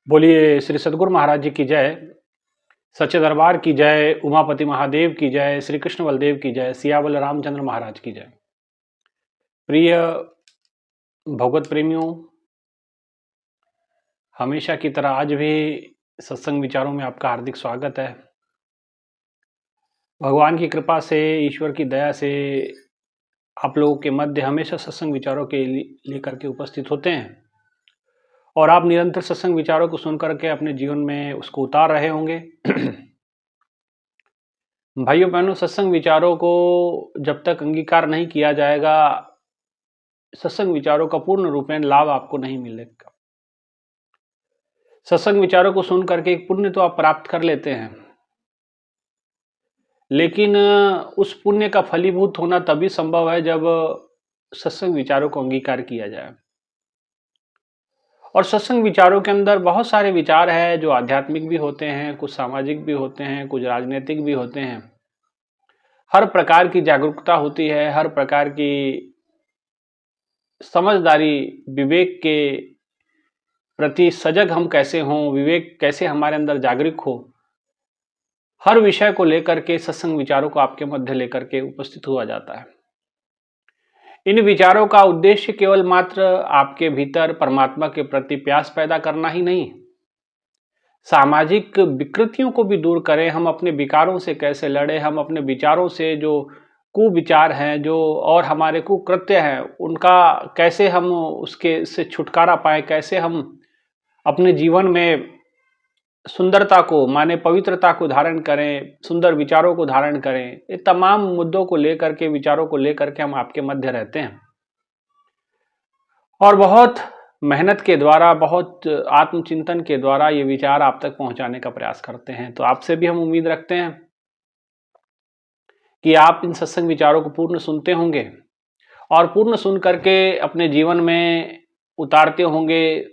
बोलिए श्री सद्गुरु महाराज जी की जय। सच्चे दरबार की जय। उमापति महादेव की जय। श्री कृष्ण बलदेव की जय। सियावल रामचंद्र महाराज की जय। प्रिय भगवत प्रेमियों, हमेशा की तरह आज भी सत्संग विचारों में आपका हार्दिक स्वागत है। भगवान की कृपा से, ईश्वर की दया से आप लोगों के मध्य हमेशा सत्संग विचारों के लेकर के उपस्थित होते हैं और आप निरंतर सत्संग विचारों को सुनकर के अपने जीवन में उसको उतार रहे होंगे। भाइयों बहनों, सत्संग विचारों को जब तक अंगीकार नहीं किया जाएगा, सत्संग विचारों का पूर्ण रूपेण लाभ आपको नहीं मिलेगा। सत्संग विचारों को सुन करके एक पुण्य तो आप प्राप्त कर लेते हैं, लेकिन उस पुण्य का फलीभूत होना तभी संभव है जब सत्संग विचारों को अंगीकार किया जाए। और सत्संग विचारों के अंदर बहुत सारे विचार हैं जो आध्यात्मिक भी होते हैं, कुछ सामाजिक भी होते हैं, कुछ राजनीतिक भी होते हैं। हर प्रकार की जागरूकता होती है, हर प्रकार की समझदारी, विवेक के प्रति सजग हम कैसे हों, विवेक कैसे हमारे अंदर जागरूक हो, हर विषय को लेकर के सत्संग विचारों को आपके मध्य लेकर के उपस्थित हुआ जाता है। इन विचारों का उद्देश्य केवल मात्र आपके भीतर परमात्मा के प्रति प्यास पैदा करना ही नहीं, सामाजिक विकृतियों को भी दूर करें। हम अपने विकारों से कैसे लड़े, हम अपने विचारों से जो कुविचार हैं जो और हमारे कुकृत्य हैं उनका कैसे हम उसके से छुटकारा पाए, कैसे हम अपने जीवन में सुंदरता को माने पवित्रता को धारण करें, सुंदर विचारों को धारण करें। ये तमाम मुद्दों को लेकर के, विचारों को लेकर के हम आपके मध्य रहते हैं और बहुत मेहनत के द्वारा, बहुत आत्मचिंतन के द्वारा ये विचार आप तक पहुंचाने का प्रयास करते हैं। तो आपसे भी हम उम्मीद रखते हैं कि आप इन सत्संग विचारों को पूर्ण सुनते होंगे और पूर्ण सुन करके अपने जीवन में उतारते होंगे।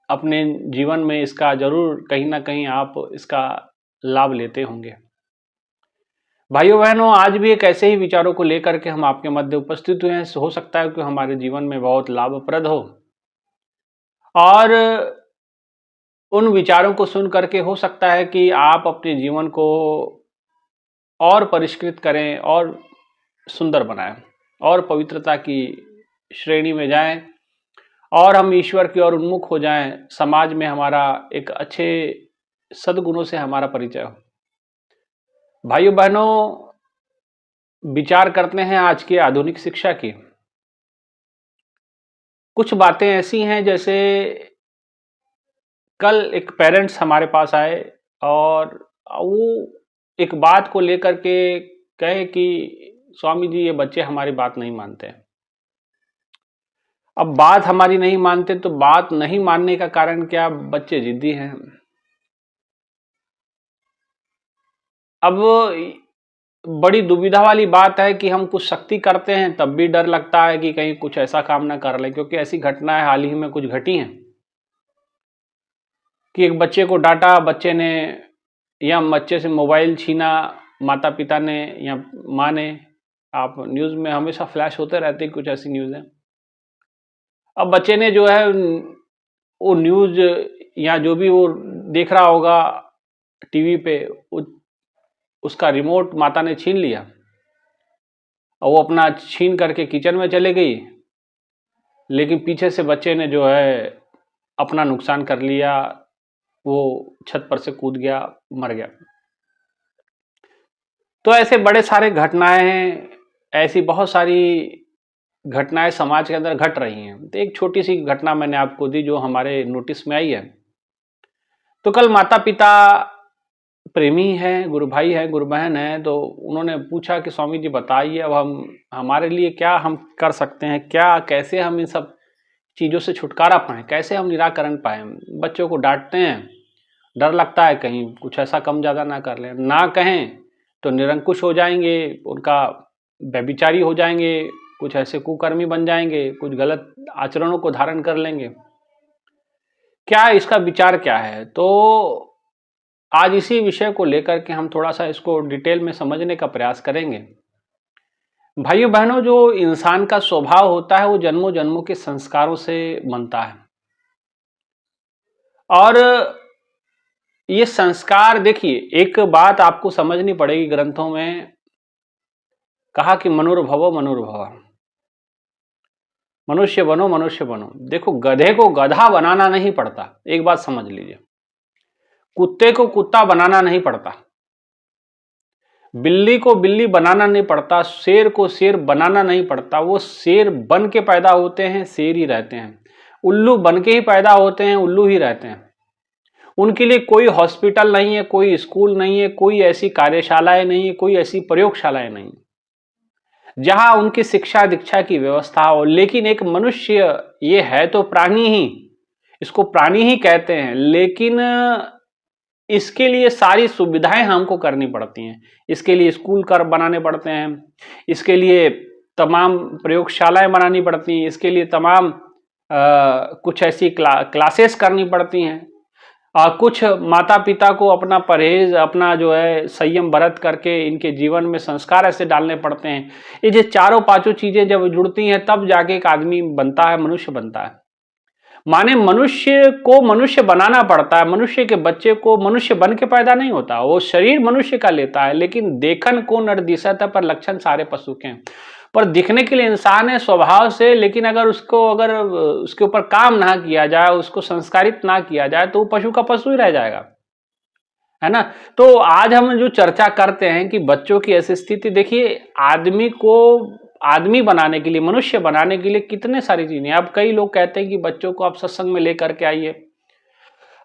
अपने जीवन में इसका जरूर कहीं ना कहीं आप इसका लाभ लेते होंगे। भाइयों बहनों, आज भी एक ऐसे ही विचारों को लेकर के हम आपके मध्य उपस्थित हुए हैं। हो सकता है कि हमारे जीवन में बहुत लाभप्रद हो और उन विचारों को सुन करके हो सकता है कि आप अपने जीवन को और परिष्कृत करें और सुंदर बनाएं और पवित्रता की श्रेणी में जाएं और हम ईश्वर की ओर उन्मुख हो जाएं। समाज में हमारा एक अच्छे सद्गुणों से हमारा परिचय हो। भाइयों बहनों, विचार करते हैं आज की आधुनिक शिक्षा की। कुछ बातें ऐसी हैं जैसे कल एक पेरेंट्स हमारे पास आए और वो एक बात को लेकर के कहे कि स्वामी जी, ये बच्चे हमारी बात नहीं मानते हैं। अब बात हमारी नहीं मानते तो बात नहीं मानने का कारण क्या? बच्चे जिद्दी हैं। अब बड़ी दुविधा वाली बात है कि हम कुछ शक्ति करते हैं तब भी डर लगता है कि कहीं कुछ ऐसा काम ना कर ले, क्योंकि ऐसी घटनाएं हाल ही में कुछ घटी हैं कि एक बच्चे को डांटा, बच्चे ने या बच्चे से मोबाइल छीना, माता पिता ने या माँ ने। आप न्यूज़ में हमेशा फ्लैश होते रहते हैं कुछ ऐसी न्यूज़ हैं। अब बच्चे ने जो है वो न्यूज़ या जो भी वो देख रहा होगा टीवी पे, उसका रिमोट माता ने छीन लिया और वो अपना छीन करके किचन में चले गई, लेकिन पीछे से बच्चे ने जो है अपना नुकसान कर लिया। वो छत पर से कूद गया, मर गया। तो ऐसे बड़े सारे घटनाएं हैं, ऐसी बहुत सारी घटनाएं समाज के अंदर घट रही हैं। तो एक छोटी सी घटना मैंने आपको दी जो हमारे नोटिस में आई है। तो कल माता पिता प्रेमी हैं, गुरु भाई हैं, गुरु बहन हैं, तो उन्होंने पूछा कि स्वामी जी बताइए, अब हम हमारे लिए क्या हम कर सकते हैं, क्या कैसे हम इन सब चीज़ों से छुटकारा पाएँ, कैसे हम निराकरण पाएँ। बच्चों को डांटते हैं, डर लगता है कहीं कुछ ऐसा कम ज़्यादा ना कर लें, ना कहें तो निरंकुश हो जाएंगे, उनका व्यभिचारी हो जाएंगे, कुछ ऐसे कुकर्मी बन जाएंगे, कुछ गलत आचरणों को धारण कर लेंगे। क्या इसका विचार क्या है? तो आज इसी विषय को लेकर के हम थोड़ा सा इसको डिटेल में समझने का प्रयास करेंगे। भाइयों बहनों, जो इंसान का स्वभाव होता है वो जन्मों जन्मों के संस्कारों से बनता है और ये संस्कार, देखिए एक बात आपको समझनी पड़ेगी, ग्रंथों में कहा कि मनुर्भवो मनुर्भव, मनुष्य बनो मनुष्य बनो। देखो गधे को गधा बनाना नहीं पड़ता, एक बात समझ लीजिए, कुत्ते को कुत्ता बनाना नहीं पड़ता, बिल्ली को बिल्ली बनाना नहीं पड़ता, शेर को शेर बनाना नहीं पड़ता। वो शेर बन के पैदा होते हैं, शेर ही रहते हैं। उल्लू बन के ही पैदा होते हैं, उल्लू ही रहते हैं। उनके लिए कोई हॉस्पिटल नहीं है, कोई स्कूल नहीं है, कोई ऐसी कार्यशालाएं नहीं है, कोई ऐसी प्रयोगशालाएं नहीं जहां उनकी शिक्षा दीक्षा की व्यवस्था हो। लेकिन एक मनुष्य ये है तो प्राणी ही, इसको प्राणी ही कहते हैं, लेकिन इसके लिए सारी सुविधाएं हमको करनी पड़ती हैं। इसके लिए स्कूल कर बनाने पड़ते हैं, इसके लिए तमाम प्रयोगशालाएं बनानी पड़ती हैं, इसके लिए तमाम कुछ ऐसी क्लासेस करनी पड़ती हैं। कुछ माता पिता को अपना परहेज, अपना जो है संयम बरत करके इनके जीवन में संस्कार ऐसे डालने पड़ते हैं। ये जो चारों पांचों चीजें जब जुड़ती हैं तब जाके एक आदमी बनता है, मनुष्य बनता है। माने मनुष्य को मनुष्य बनाना पड़ता है। मनुष्य के बच्चे को मनुष्य बन के पैदा नहीं होता, वो शरीर मनुष्य का लेता है, लेकिन देखन को नर दिसत पर लक्षण सारे पशु के हैं। पर दिखने के लिए इंसान है स्वभाव से, लेकिन अगर उसके ऊपर काम ना किया जाए, उसको संस्कारित ना किया जाए, तो वो पशु का पशु ही रह जाएगा, है ना। तो आज हम जो चर्चा करते हैं कि बच्चों की ऐसी स्थिति, देखिए आदमी को आदमी बनाने के लिए, मनुष्य बनाने के लिए कितने सारी चीजें। अब कई लोग कहते हैं कि बच्चों को आप सत्संग में लेकर के आइए,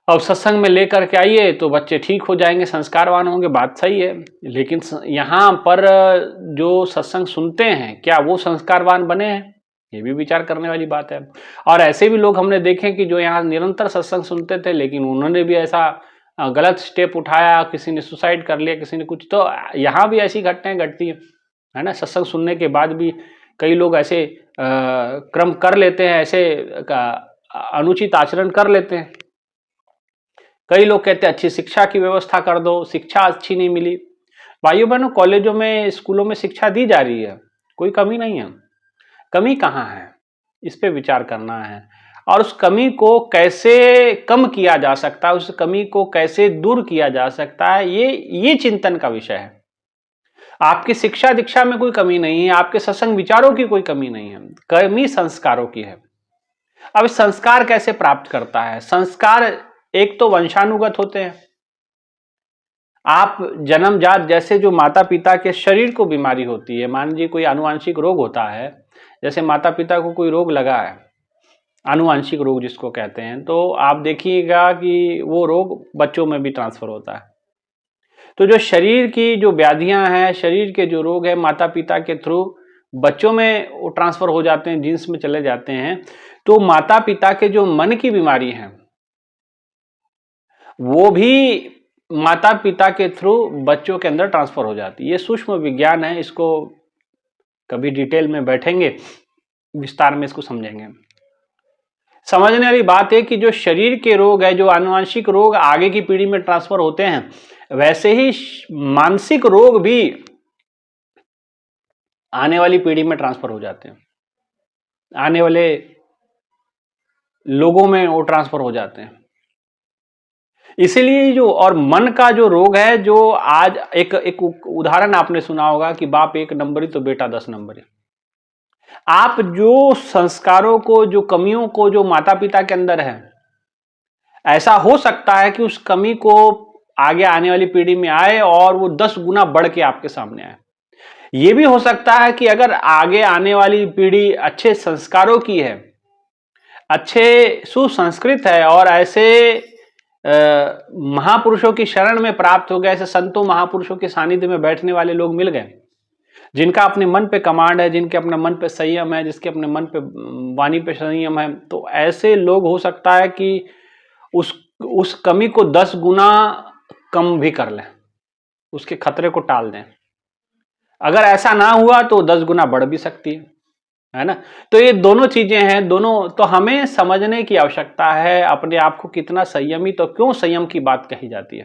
अब सत्संग में लेकर के आइए तो बच्चे ठीक हो जाएंगे, संस्कारवान होंगे। बात सही है, लेकिन यहाँ पर जो सत्संग सुनते हैं क्या वो संस्कारवान बने हैं, ये भी विचार करने वाली बात है। और ऐसे भी लोग हमने देखे कि जो यहाँ निरंतर सत्संग सुनते थे, लेकिन उन्होंने भी ऐसा गलत स्टेप उठाया, किसी ने सुसाइड कर लिया, किसी ने कुछ। तो यहाँ भी ऐसी घटनाएं घटती है ना। सत्संग सुनने के बाद भी कई लोग ऐसे क्रम कर लेते हैं, ऐसे अनुचित आचरण कर लेते हैं। कई लोग कहते हैं अच्छी शिक्षा की व्यवस्था कर दो, शिक्षा अच्छी नहीं मिली। भाइयों बहनों, कॉलेजों में, स्कूलों में शिक्षा दी जा रही है, कोई कमी नहीं है। कमी कहाँ है, इस पे विचार करना है। और उस कमी को कैसे कम किया जा सकता है, उस कमी को कैसे दूर किया जा सकता है, ये चिंतन का विषय है। आपकी शिक्षा दीक्षा में कोई कमी नहीं है, आपके सत्संग विचारों की कोई कमी नहीं है, कमी संस्कारों की है। अब संस्कार कैसे प्राप्त करता है? संस्कार एक तो वंशानुगत होते हैं। आप जन्मजात, जैसे जो माता पिता के शरीर को बीमारी होती है, मान लीजिए कोई आनुवांशिक रोग होता है, जैसे माता पिता को कोई रोग लगा है, आनुवांशिक रोग जिसको कहते हैं, तो आप देखिएगा कि वो रोग बच्चों में भी ट्रांसफर होता है। तो जो शरीर की जो व्याधियां हैं, शरीर के जो रोग है, माता पिता के थ्रू बच्चों में वो ट्रांसफर हो जाते हैं, जीन्स में चले जाते हैं। तो माता पिता के जो मन की बीमारी है वो भी माता पिता के थ्रू बच्चों के अंदर ट्रांसफर हो जाती है। ये सूक्ष्म विज्ञान है, इसको कभी डिटेल में बैठेंगे, विस्तार में इसको समझेंगे। समझने वाली बात है कि जो शरीर के रोग है, जो आनुवांशिक रोग आगे की पीढ़ी में ट्रांसफर होते हैं, वैसे ही मानसिक रोग भी आने वाली पीढ़ी में ट्रांसफर हो जाते हैं, आने वाले लोगों में वो ट्रांसफर हो जाते हैं। इसीलिए जो और मन का जो रोग है, जो आज एक उदाहरण आपने सुना होगा कि बाप 1 नंबरी तो बेटा 10 नंबरी। आप जो संस्कारों को, जो कमियों को जो माता पिता के अंदर है, ऐसा हो सकता है कि उस कमी को आगे आने वाली पीढ़ी में आए और वो 10 गुना बढ़ के आपके सामने आए। ये भी हो सकता है कि अगर आगे आने वाली पीढ़ी अच्छे संस्कारों की है, अच्छे सुसंस्कृत है और ऐसे महापुरुषों की शरण में प्राप्त हो गए, ऐसे संतों महापुरुषों के सानिध्य में बैठने वाले लोग मिल गए, जिनका अपने मन पे कमांड है, जिनके अपने मन पे संयम है, जिसके अपने मन पे वाणी पे संयम है, तो ऐसे लोग हो सकता है कि उस कमी को 10 गुना कम भी कर लें, उसके खतरे को टाल दें। अगर ऐसा ना हुआ तो 10 गुना बढ़ भी सकती है ना। तो ये दोनों चीजें हैं, दोनों तो हमें समझने की आवश्यकता है अपने आप को कितना संयमी। तो क्यों संयम की बात कही जाती है,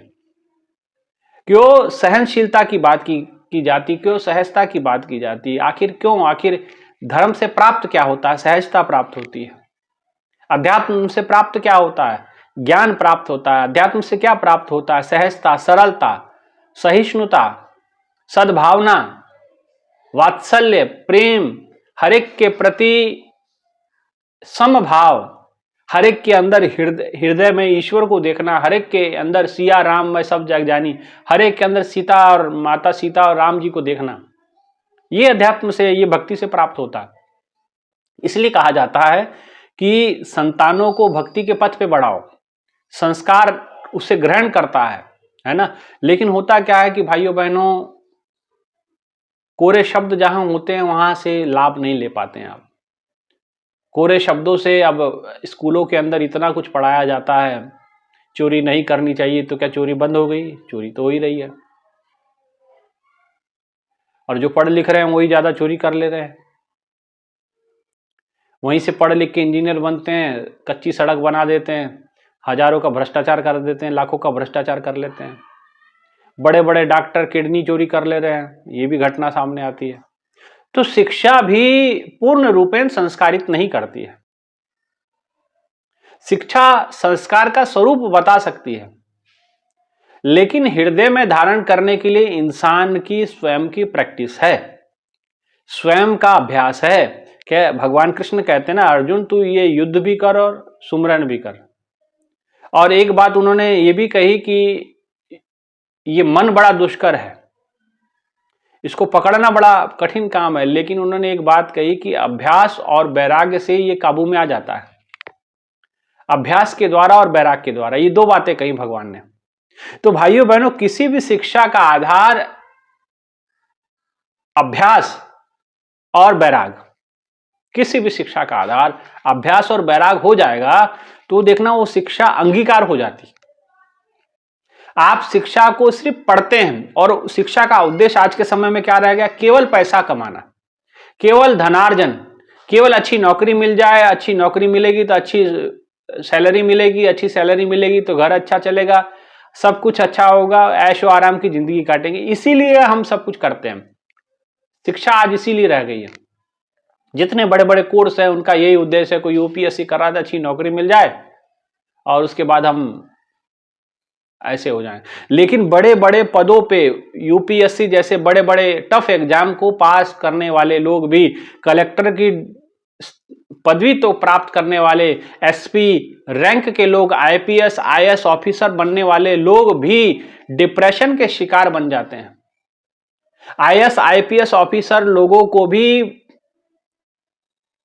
क्यों सहनशीलता की बात की जाती, क्यों सहजता की बात की जाती है? आखिर क्यों? आखिर धर्म से प्राप्त क्या होता है? सहजता प्राप्त होती है। अध्यात्म से प्राप्त क्या होता है? ज्ञान प्राप्त होता है। अध्यात्म से क्या प्राप्त होता है? सहजता, सरलता, सहिष्णुता, सद्भावना, वात्सल्य, प्रेम, हर एक के प्रति समभाव, हर एक के अंदर हृदय में ईश्वर को देखना, हर एक के अंदर सिया राम में सब जग जानी, हर एक के अंदर सीता और माता सीता और राम जी को देखना, ये अध्यात्म से, ये भक्ति से प्राप्त होता है। इसलिए कहा जाता है कि संतानों को भक्ति के पथ पे बढ़ाओ, संस्कार उसे ग्रहण करता है ना। लेकिन होता क्या है कि भाइयों बहनों, कोरे शब्द जहां होते हैं वहां से लाभ नहीं ले पाते हैं आप। कोरे शब्दों से अब स्कूलों के अंदर इतना कुछ पढ़ाया जाता है, चोरी नहीं करनी चाहिए, तो क्या चोरी बंद हो गई? चोरी तो हो ही रही है, और जो पढ़ लिख रहे हैं वही ज्यादा चोरी कर ले रहे हैं। वहीं से पढ़ लिख के इंजीनियर बनते हैं, कच्ची सड़क बना देते हैं, हजारों का भ्रष्टाचार कर देते हैं, लाखों का भ्रष्टाचार कर लेते हैं। बड़े बड़े डॉक्टर किडनी चोरी कर ले रहे हैं, ये भी घटना सामने आती है। तो शिक्षा भी पूर्ण रूपेण संस्कारित नहीं करती है। शिक्षा संस्कार का स्वरूप बता सकती है, लेकिन हृदय में धारण करने के लिए इंसान की स्वयं की प्रैक्टिस है, स्वयं का अभ्यास है। क्या भगवान कृष्ण कहते हैं ना, अर्जुन तू ये युद्ध भी कर और सुमरन भी कर। और एक बात उन्होंने ये भी कही कि ये मन बड़ा दुष्कर है, इसको पकड़ना बड़ा कठिन काम है, लेकिन उन्होंने एक बात कही कि अभ्यास और वैराग्य से ये काबू में आ जाता है। अभ्यास के द्वारा और वैराग्य के द्वारा, ये दो बातें कही भगवान ने। तो भाइयों बहनों, किसी भी शिक्षा का आधार अभ्यास और वैराग, किसी भी शिक्षा का आधार अभ्यास और वैराग हो जाएगा तो देखना वो शिक्षा अंगीकार हो जाती। आप शिक्षा को सिर्फ पढ़ते हैं, और शिक्षा का उद्देश्य आज के समय में क्या रह गया? केवल पैसा कमाना, केवल धनार्जन, केवल अच्छी नौकरी मिल जाए, अच्छी नौकरी मिलेगी तो अच्छी सैलरी मिलेगी, अच्छी सैलरी मिलेगी तो घर अच्छा चलेगा, सब कुछ अच्छा होगा, ऐशो आराम की जिंदगी काटेंगे। इसीलिए हम सब कुछ करते हैं। शिक्षा आज इसीलिए रह गई है। जितने बड़े बड़े कोर्स है उनका यही उद्देश्य है, कोई यूपीएससी करा दे, अच्छी नौकरी मिल जाए और उसके बाद हम ऐसे हो जाएं। लेकिन बड़े बड़े पदों पे, यूपीएससी जैसे बड़े बड़े टफ एग्जाम को पास करने वाले लोग भी, कलेक्टर की पदवी तो प्राप्त करने वाले, एसपी रैंक के लोग, आईपीएस आईएएस ऑफिसर बनने वाले लोग भी डिप्रेशन के शिकार बन जाते हैं। आईएएस आईपीएस ऑफिसर लोगों को भी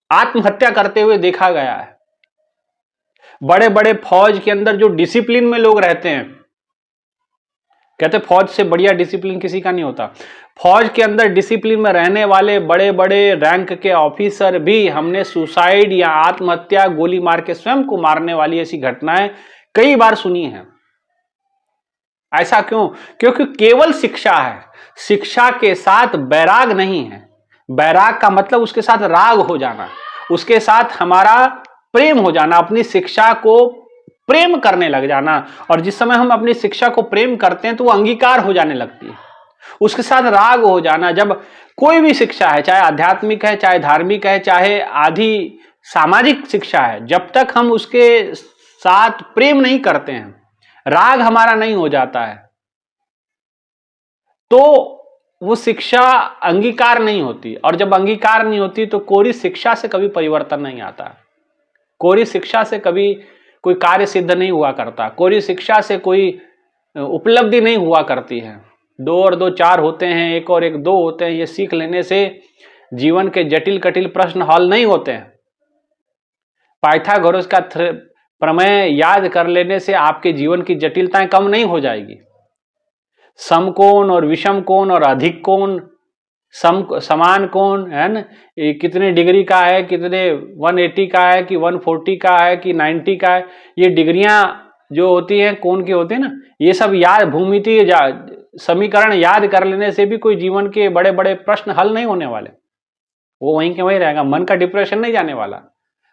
आत्महत्या करते हुए देखा गया है। बड़े बड़े फौज के अंदर जो डिसिप्लिन में लोग रहते हैं, कहते फौज से बढ़िया डिसिप्लिन किसी का नहीं होता। फौज के अंदर डिसिप्लिन में रहने वाले बड़े बड़े रैंक के ऑफिसर भी, हमने सुसाइड या आत्महत्या, गोली मार के स्वयं को मारने वाली ऐसी घटनाएं कई बार सुनी हैं। ऐसा क्यों? क्योंकि केवल शिक्षा है, शिक्षा के साथ वैराग नहीं है। वैराग का मतलब उसके साथ राग हो जाना, उसके साथ हमारा प्रेम हो जाना, अपनी शिक्षा को प्रेम करने लग जाना। और जिस समय हम अपनी शिक्षा को प्रेम करते हैं तो वो अंगीकार हो जाने लगती है, उसके साथ राग हो जाना। जब कोई भी शिक्षा है, चाहे आध्यात्मिक है, चाहे धार्मिक है, चाहे आदि सामाजिक शिक्षा है, जब तक हम उसके साथ प्रेम नहीं करते हैं, राग हमारा नहीं हो जाता है, तो वो शिक्षा अंगीकार नहीं होती। और जब अंगीकार नहीं होती तो कोरी शिक्षा से कभी परिवर्तन नहीं आता, कोरी शिक्षा से कभी कोई कार्य सिद्ध नहीं हुआ करता, कोरी शिक्षा से कोई उपलब्धि नहीं हुआ करती है। 2 और 2 4 होते हैं, 1 और 1 2 होते हैं, ये सीख लेने से जीवन के जटिल कटिल प्रश्न हल नहीं होते हैं। पाइथागोरस का प्रमेय याद कर लेने से आपके जीवन की जटिलताएं कम नहीं हो जाएगी। समकोण और विषम कोण और अधिक कोण, समान कोण है ना, ये कितने डिग्री का है, कितने 180 का है कि 140 का है कि 90 का है, ये डिग्रियां जो होती हैं कोण की होती है ना, ये सब याद, भूमिति समीकरण याद कर लेने से भी कोई जीवन के बड़े बड़े प्रश्न हल नहीं होने वाले, वो वहीं के वहीं रहेगा। मन का डिप्रेशन नहीं जाने वाला,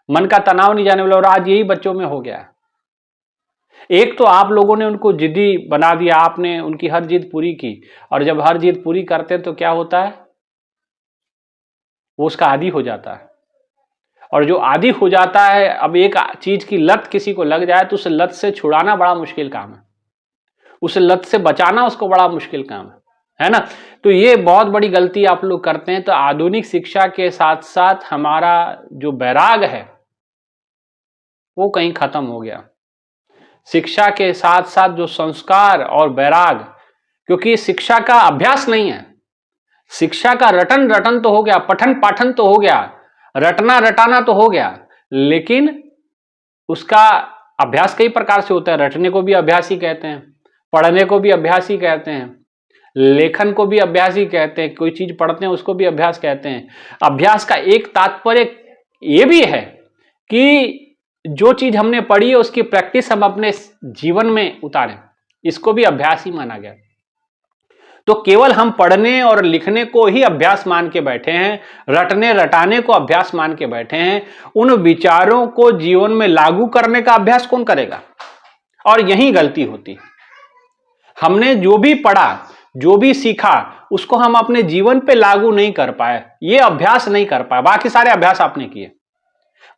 मन का तनाव नहीं जाने वाला। और आज यही बच्चों में हो गया है। एक तो आप लोगों ने उनको जिद्दी बना दिया, आपने उनकी हर जिद पूरी की, और जब हर जिद पूरी करते हैं तो क्या होता है, वो उसका आदी हो जाता है। और जो आदी हो जाता है, अब एक चीज की लत किसी को लग जाए तो उस लत से छुड़ाना बड़ा मुश्किल काम है, उस लत से बचाना उसको बड़ा मुश्किल काम है ना। तो ये बहुत बड़ी गलती आप लोग करते हैं। तो आधुनिक शिक्षा के साथ साथ हमारा जो वैराग है वो कहीं खत्म हो गया। शिक्षा के साथ साथ जो संस्कार और वैराग, क्योंकि शिक्षा का अभ्यास नहीं है, शिक्षा का रटन रटन तो हो गया, पठन पाठन तो हो गया, रटना रटाना तो हो गया, लेकिन उसका अभ्यास कई प्रकार से होता है। रटने को भी अभ्यास ही कहते हैं, पढ़ने को भी अभ्यास ही कहते हैं, लेखन को भी अभ्यास ही कहते हैं, कोई चीज पढ़ते हैं उसको भी अभ्यास कहते हैं। अभ्यास का एक तात्पर्य ये भी है कि जो चीज हमने पढ़ी है उसकी प्रैक्टिस हम अपने जीवन में उतारें, इसको भी अभ्यास ही माना गया। तो केवल हम पढ़ने और लिखने को ही अभ्यास मान के बैठे हैं, रटने रटाने को अभ्यास मान के बैठे हैं, उन विचारों को जीवन में लागू करने का अभ्यास कौन करेगा? और यही गलती होती है। हमने जो भी पढ़ा, जो भी सीखा, उसको हम अपने जीवन पे लागू नहीं कर पाए, ये अभ्यास नहीं कर पाए। बाकी सारे अभ्यास आपने किए,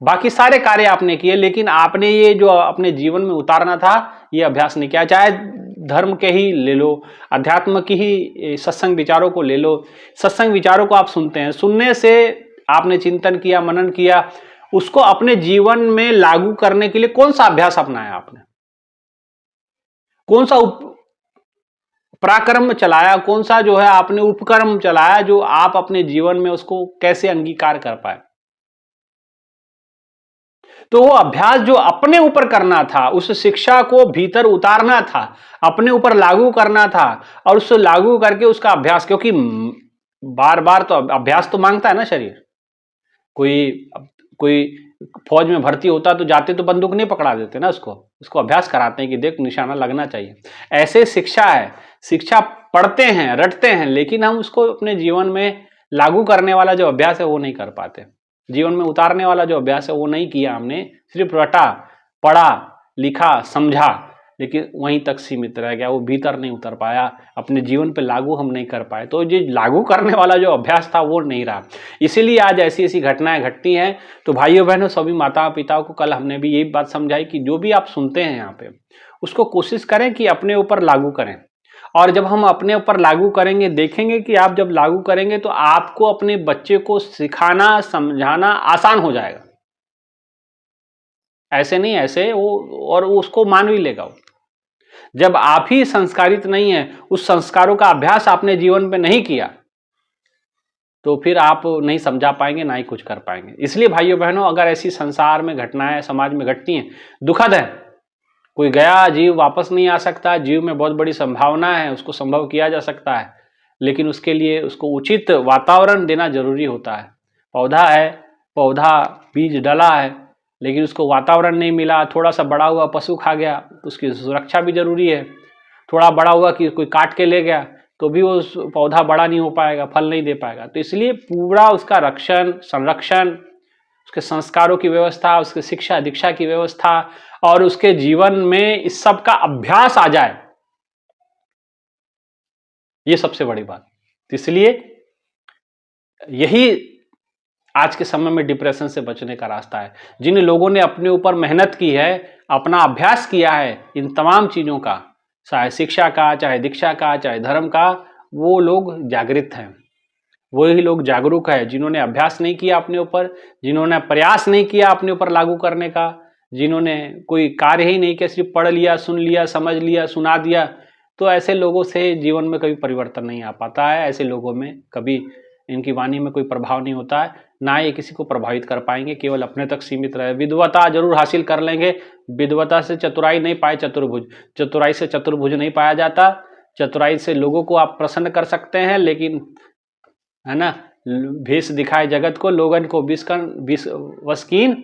बाकी सारे कार्य आपने किए, लेकिन आपने ये जो अपने जीवन में उतारना था ये अभ्यास नहीं किया। चाहे धर्म के ही ले लो, अध्यात्म की ही सत्संग विचारों को ले लो, सत्संग विचारों को आप सुनते हैं, सुनने से आपने चिंतन किया, मनन किया, उसको अपने जीवन में लागू करने के लिए कौन सा अभ्यास अपनाया आपने? कौन सा पराक्रम चलाया? कौन सा जो है आपने उपक्रम चलाया जो आप अपने जीवन में उसको कैसे अंगीकार कर पाए? तो वो अभ्यास जो अपने ऊपर करना था, उस शिक्षा को भीतर उतारना था, अपने ऊपर लागू करना था, और उसको लागू करके उसका अभ्यास, क्योंकि बार बार तो अभ्यास तो मांगता है ना शरीर। कोई फौज में भर्ती होता तो जाते तो बंदूक नहीं पकड़ा देते ना, उसको अभ्यास कराते हैं कि देख निशाना लगना चाहिए। ऐसे शिक्षा है, शिक्षा पढ़ते हैं, रटते हैं, लेकिन हम उसको अपने जीवन में लागू करने वाला जो अभ्यास है वो नहीं कर पाते। जीवन में उतारने वाला जो अभ्यास है वो नहीं किया हमने, सिर्फ रटा, पढ़ा, लिखा, समझा, लेकिन वहीं तक सीमित रह गया, वो भीतर नहीं उतर पाया, अपने जीवन पे लागू हम नहीं कर पाए। तो ये लागू करने वाला जो अभ्यास था वो नहीं रहा, इसीलिए आज ऐसी ऐसी घटनाएं घटती हैं। तो भाइयों बहनों, सभी माता पिताओं को कल हमने भी यही बात समझाई कि जो भी आप सुनते हैं यहाँ पे, उसको कोशिश करें कि अपने ऊपर लागू करें। और जब हम अपने ऊपर लागू करेंगे, देखेंगे कि आप जब लागू करेंगे तो आपको अपने बच्चे को सिखाना, समझाना आसान हो जाएगा। ऐसे नहीं, ऐसे वो, और उसको मान भी लेगा वो। जब आप ही संस्कारित नहीं है, उस संस्कारों का अभ्यास आपने जीवन में नहीं किया, तो फिर आप नहीं समझा पाएंगे, ना ही कुछ कर पाएंगे। इसलिए भाइयों बहनों, अगर ऐसी संसार में घटनाएं समाज में घटती हैं, दुखद है। कोई गया जीव वापस नहीं आ सकता, जीव में बहुत बड़ी संभावना है, उसको संभव किया जा सकता है, लेकिन उसके लिए उसको उचित वातावरण देना जरूरी होता है। पौधा है, पौधा बीज डला है, लेकिन उसको वातावरण नहीं मिला, थोड़ा सा बड़ा हुआ पशु खा गया, तो उसकी सुरक्षा भी जरूरी है। थोड़ा बड़ा हुआ कि कोई काट के ले गया तो भी वो पौधा बड़ा नहीं हो पाएगा, फल नहीं दे पाएगा। तो इसलिए पूरा उसका रक्षण, संरक्षण, उसके संस्कारों की व्यवस्था, उसके शिक्षा दीक्षा की व्यवस्था, और उसके जीवन में इस सब का अभ्यास आ जाए, ये सबसे बड़ी बात। इसलिए यही आज के समय में डिप्रेशन से बचने का रास्ता है। जिन लोगों ने अपने ऊपर मेहनत की है, अपना अभ्यास किया है इन तमाम चीजों का, चाहे शिक्षा का, चाहे दीक्षा का, चाहे धर्म का, वो लोग जागृत हैं, वही लोग जागरूक है। जिन्होंने अभ्यास नहीं किया अपने ऊपर, जिन्होंने प्रयास नहीं किया अपने ऊपर लागू करने का, जिन्होंने कोई कार्य ही नहीं किया, सिर्फ पढ़ लिया, सुन लिया, समझ लिया, सुना दिया, तो ऐसे लोगों से जीवन में कभी परिवर्तन नहीं आ पाता है। ऐसे लोगों में कभी इनकी वाणी में कोई प्रभाव नहीं होता है, ना ये किसी को प्रभावित कर पाएंगे, केवल अपने तक सीमित रहे। विद्वता जरूर हासिल कर लेंगे, विद्वता से चतुराई नहीं पाए चतुर्भुज, चतुराई से चतुर्भुज नहीं पाया जाता। चतुराई से लोगों को आप प्रसन्न कर सकते हैं, लेकिन है ना, भेष दिखाए जगत को, लोगन को वस्कीन,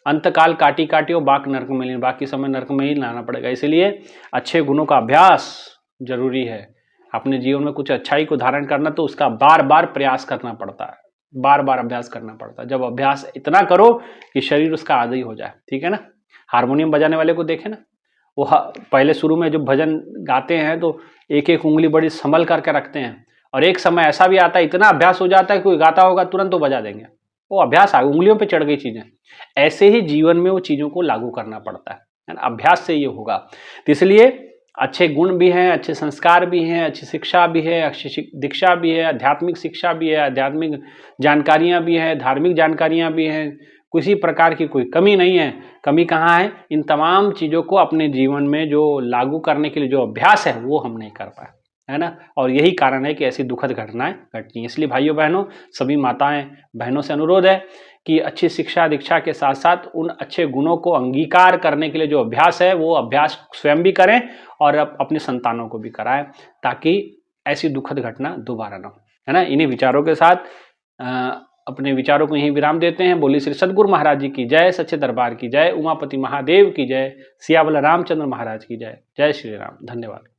अंतकाल काटी काटियो बाक नरक में लीन, बाकी समय नरक में ही लाना पड़ेगा। इसलिए अच्छे गुणों का अभ्यास जरूरी है। अपने जीवन में कुछ अच्छाई को धारण करना तो उसका बार बार प्रयास करना पड़ता है, बार बार अभ्यास करना पड़ता है। जब अभ्यास इतना करो कि शरीर उसका आदी हो जाए, ठीक है ना। हारमोनियम बजाने वाले को देखे ना, वो पहले शुरू में जब भजन गाते हैं तो एक एक उंगली बड़ी संभल करके रखते हैं, और एक समय ऐसा भी आता है, इतना अभ्यास हो जाता है, कोई गाता होगा तुरंत तो बजा देंगे, वो अभ्यास आ गया, उंगलियों पे चढ़ गई चीजें। ऐसे ही जीवन में वो चीजों को लागू करना पड़ता है ना, अभ्यास से ये होगा। तो इसलिए अच्छे गुण भी हैं, अच्छे संस्कार भी हैं, अच्छी शिक्षा भी है, अच्छी दीक्षा भी है, आध्यात्मिक शिक्षा भी है, आध्यात्मिक जानकारियां भी है, धार्मिक जानकारियां भी हैं, किसी प्रकार की कोई कमी नहीं है। कमी कहाँ है? इन तमाम चीज़ों को अपने जीवन में जो लागू करने के लिए जो अभ्यास है वो हम नहीं कर पाए, है ना। और यही कारण है कि ऐसी दुखद घटनाएं घटती हैं। इसलिए भाइयों बहनों, सभी माताएं बहनों से अनुरोध है कि अच्छी शिक्षा दीक्षा के साथ साथ उन अच्छे गुणों को अंगीकार करने के लिए जो अभ्यास है वो अभ्यास स्वयं भी करें और अपने संतानों को भी कराएं, ताकि ऐसी दुखद घटना दोबारा ना हो, है ना। इन्हीं विचारों के साथ अपने विचारों को यहीं विराम देते हैं। बोली श्री सद्गुरु महाराज जी की जय, सच्चे दरबार की जय, उमापति महादेव की जय, सियावल रामचंद्र महाराज की जय। जय श्री राम। धन्यवाद।